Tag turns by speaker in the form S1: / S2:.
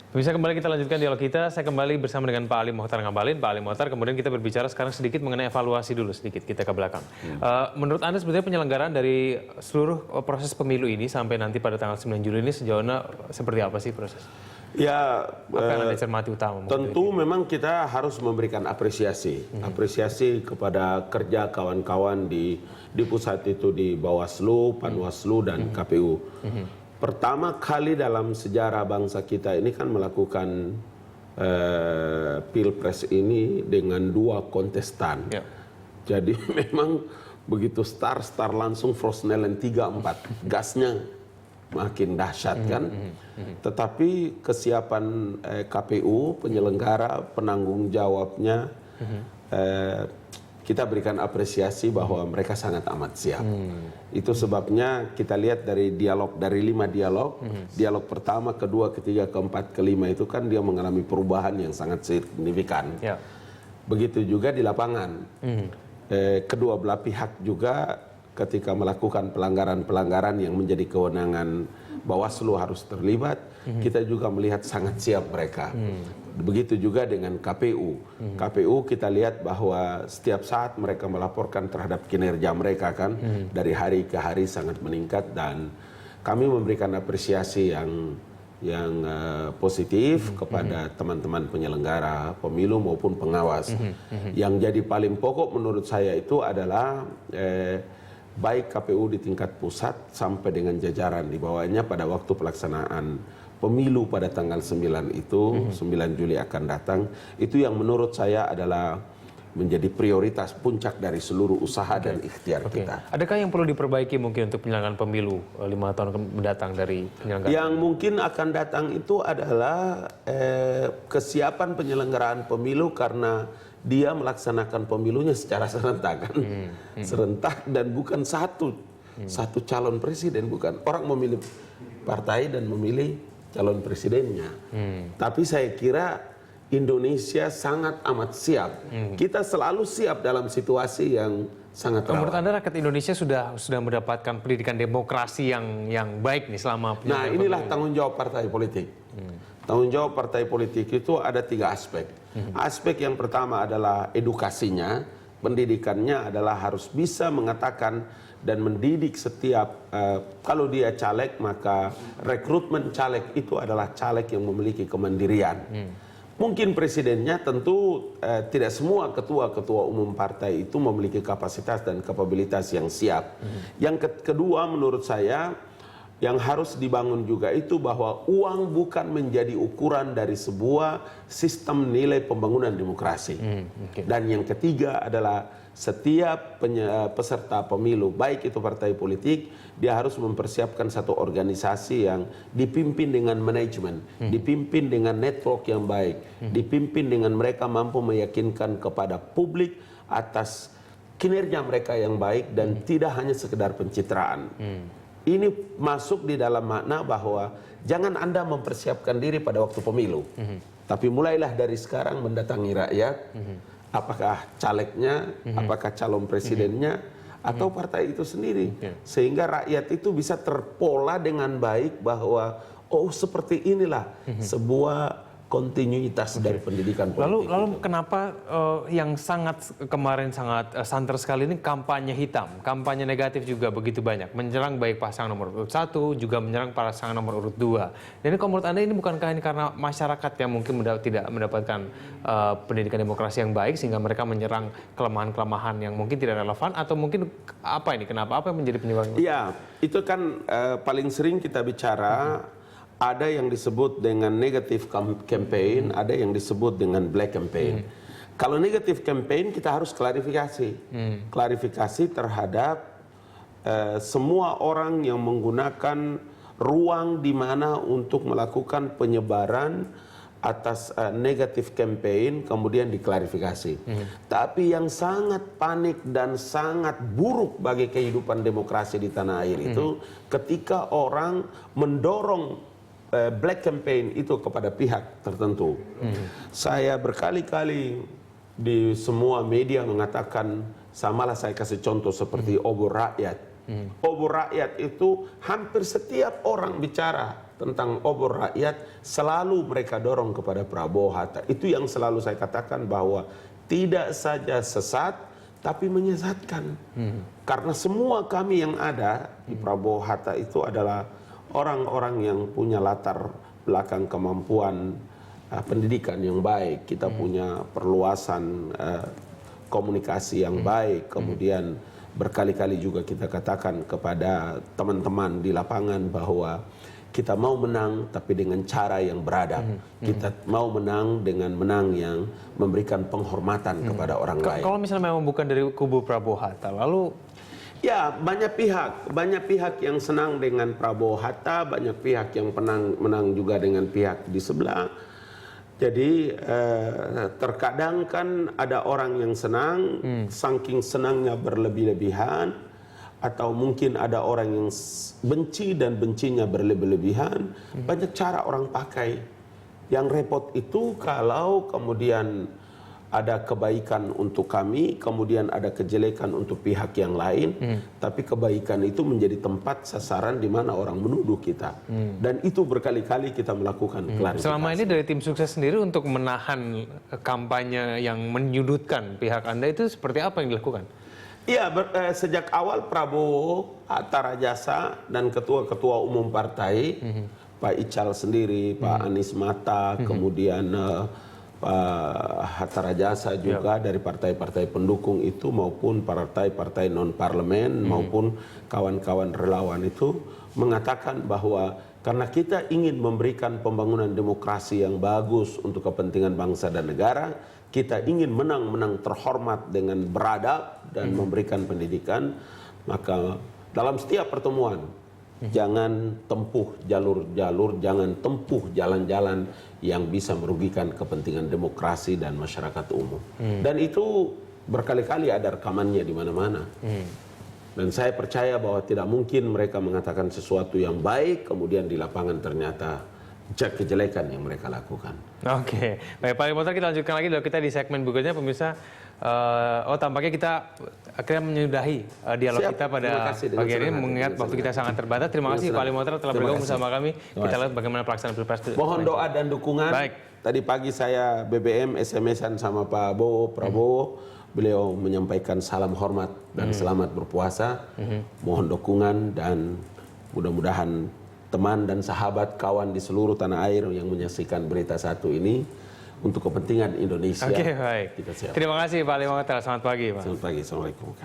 S1: Bisa kembali kita lanjutkan dialog kita. Saya kembali bersama dengan Pak Ali Mokhtar Ngabalin. Pak Ali Mokhtar, kemudian kita berbicara sekarang sedikit mengenai evaluasi dulu sedikit kita ke belakang. Menurut Anda sebetulnya penyelenggaraan dari seluruh proses pemilu ini sampai nanti pada tanggal 9 Juli ini sejauh ini seperti apa sih proses?
S2: Ya,
S1: apa yang Anda cermati utama?
S2: Tentu memang kita harus memberikan apresiasi. Apresiasi kepada kerja kawan-kawan di pusat itu, di Bawaslu, Panwaslu, dan KPU. Pertama kali dalam sejarah bangsa kita ini kan melakukan Pilpres ini dengan 2 kontestan. Ya. Jadi memang begitu start langsung Frosnellen 3-4. Gasnya makin dahsyat kan. Tetapi kesiapan KPU, penyelenggara, penanggung jawabnya, kita berikan apresiasi bahwa mereka sangat amat siap. Itu sebabnya kita lihat dari 5 dialog, dialog pertama, kedua, ketiga, keempat, kelima itu kan dia mengalami perubahan yang sangat signifikan. Ya. Begitu juga di lapangan. Kedua belah pihak juga ketika melakukan pelanggaran-pelanggaran yang menjadi kewenangan Bawaslu harus terlibat, kita juga melihat sangat siap mereka. Begitu juga dengan KPU. KPU kita lihat bahwa setiap saat mereka melaporkan terhadap kinerja mereka kan, dari hari ke hari sangat meningkat, dan kami memberikan apresiasi yang positif kepada teman-teman penyelenggara pemilu maupun pengawas. Yang jadi paling pokok menurut saya itu adalah baik KPU di tingkat pusat sampai dengan jajaran di bawahnya pada waktu pelaksanaan pemilu pada tanggal 9 itu, 9 Juli akan datang, itu yang menurut saya adalah menjadi prioritas puncak dari seluruh usaha dan ikhtiar kita.
S1: Adakah yang perlu diperbaiki mungkin untuk penyelenggaraan pemilu 5 tahun mendatang dari penyelenggara?
S2: Yang mungkin akan datang itu adalah kesiapan penyelenggaraan pemilu karena dia melaksanakan pemilunya secara serentak kan. Serentak dan bukan satu calon presiden, bukan. Orang memilih partai dan memilih calon presidennya. Tapi saya kira Indonesia sangat amat siap. Kita selalu siap dalam situasi yang sangat rawan.
S1: Menurut Anda rakyat Indonesia sudah mendapatkan pendidikan demokrasi yang baik nih selama
S2: Nah, inilah tanggung jawab partai politik. Tanggung jawab partai politik itu ada 3 aspek. Aspek yang pertama adalah edukasinya, pendidikannya adalah harus bisa mengatakan dan mendidik setiap, kalau dia caleg maka rekrutmen caleg itu adalah caleg yang memiliki kemandirian. Mungkin presidennya tentu tidak semua ketua-ketua umum partai itu memiliki kapasitas dan kapabilitas yang siap. Yang kedua menurut saya yang harus dibangun juga itu bahwa uang bukan menjadi ukuran dari sebuah sistem nilai pembangunan demokrasi. Dan yang ketiga adalah setiap peserta pemilu, baik itu partai politik, dia harus mempersiapkan satu organisasi yang dipimpin dengan manajemen, dipimpin dengan network yang baik, dipimpin dengan mereka mampu meyakinkan kepada publik atas kinerja mereka yang baik dan tidak hanya sekedar pencitraan. Ini masuk di dalam makna bahwa jangan Anda mempersiapkan diri pada waktu pemilu. Tapi mulailah dari sekarang mendatangi rakyat, apakah calegnya, apakah calon presidennya, atau partai itu sendiri. Sehingga rakyat itu bisa terpola dengan baik bahwa, oh seperti inilah sebuah kontinuitas dari pendidikan politik.
S1: Lalu kenapa yang kemarin sangat santer sekali ini kampanye hitam, kampanye negatif juga begitu banyak, menyerang baik pasangan nomor urut 1, juga menyerang pasangan nomor urut 2. Dan kalau menurut Anda ini bukankah ini karena masyarakat yang mungkin tidak mendapatkan pendidikan demokrasi yang baik sehingga mereka menyerang kelemahan-kelemahan yang mungkin tidak relevan, atau mungkin apa ini? Kenapa? Apa yang menjadi penyebab?
S2: Iya, itu kan paling sering kita bicara. Ada yang disebut dengan negative campaign, ada yang disebut dengan black campaign. Kalau negative campaign kita harus klarifikasi. Klarifikasi terhadap semua orang yang menggunakan ruang di mana untuk melakukan penyebaran atas negative campaign kemudian diklarifikasi. Tapi yang sangat panik dan sangat buruk bagi kehidupan demokrasi di tanah air itu ketika orang mendorong black campaign itu kepada pihak tertentu. Saya berkali-kali di semua media mengatakan, samalah saya kasih contoh seperti obor rakyat. Obor rakyat itu hampir setiap orang bicara tentang obor rakyat, selalu mereka dorong kepada Prabowo Hatta. Itu yang selalu saya katakan, bahwa tidak saja sesat, tapi menyesatkan. Karena semua kami yang ada di Prabowo Hatta itu adalah orang-orang yang punya latar belakang kemampuan pendidikan yang baik. Kita punya perluasan komunikasi yang baik. Kemudian berkali-kali juga kita katakan kepada teman-teman di lapangan bahwa kita mau menang tapi dengan cara yang beradab. Kita mau menang dengan menang yang memberikan penghormatan kepada orang lain.
S1: Kalau misalnya memang bukan dari kubu Prabowo Hatta, lalu
S2: ya banyak pihak yang senang dengan Prabowo Hatta, banyak pihak yang menang juga dengan pihak di sebelah. Jadi terkadang kan ada orang yang senang, saking senangnya berlebih-lebihan, atau mungkin ada orang yang benci dan bencinya berlebih-lebihan. Banyak cara orang pakai. Yang repot itu kalau kemudian ada kebaikan untuk kami, kemudian ada kejelekan untuk pihak yang lain, tapi kebaikan itu menjadi tempat sasaran di mana orang menuduh kita. Dan itu berkali-kali kita melakukan klarifikasi.
S1: selama ini dari tim sukses sendiri untuk menahan kampanye yang menyudutkan pihak Anda itu seperti apa yang dilakukan?
S2: Iya, sejak awal Prabowo, Hatta Rajasa, dan ketua-ketua umum partai, Pak Ical sendiri, Pak Anies Mata, kemudian Pak Hatta Rajasa juga dari partai-partai pendukung itu, maupun partai-partai non-parlemen, maupun kawan-kawan relawan itu, mengatakan bahwa karena kita ingin memberikan pembangunan demokrasi yang bagus untuk kepentingan bangsa dan negara, kita ingin menang terhormat dengan beradab dan memberikan pendidikan, maka dalam setiap pertemuan jangan tempuh jalur-jalur, jangan tempuh jalan-jalan yang bisa merugikan kepentingan demokrasi dan masyarakat umum. Dan itu berkali-kali ada rekamannya di mana-mana. Dan saya percaya bahwa tidak mungkin mereka mengatakan sesuatu yang baik, kemudian di lapangan ternyata kejelekan yang mereka lakukan.
S1: Oke, baik Pak Limotar, kita lanjutkan lagi dulu kita di segmen berikutnya, pemirsa. Tampaknya kita akhirnya menyudahi dialog kita pada pagi ini, mengingat waktu kita sangat terbatas. Terima kasih Pak Limotar telah bergabung bersama kami. Kita lihat bagaimana pelaksanaan Pilpres.
S2: Mohon doa dan dukungan.
S1: Baik.
S2: Tadi pagi saya BBM SMS-an sama Pak Prabowo. Beliau menyampaikan salam hormat dan selamat berpuasa. Mohon dukungan dan mudah-mudahan teman dan sahabat kawan di seluruh tanah air yang menyaksikan Berita Satu ini untuk kepentingan Indonesia.
S1: Oke, baik.
S2: Kita siap.
S1: Terima kasih Pak Limotar. Selamat pagi, Pak.
S2: Selamat pagi. Assalamualaikum.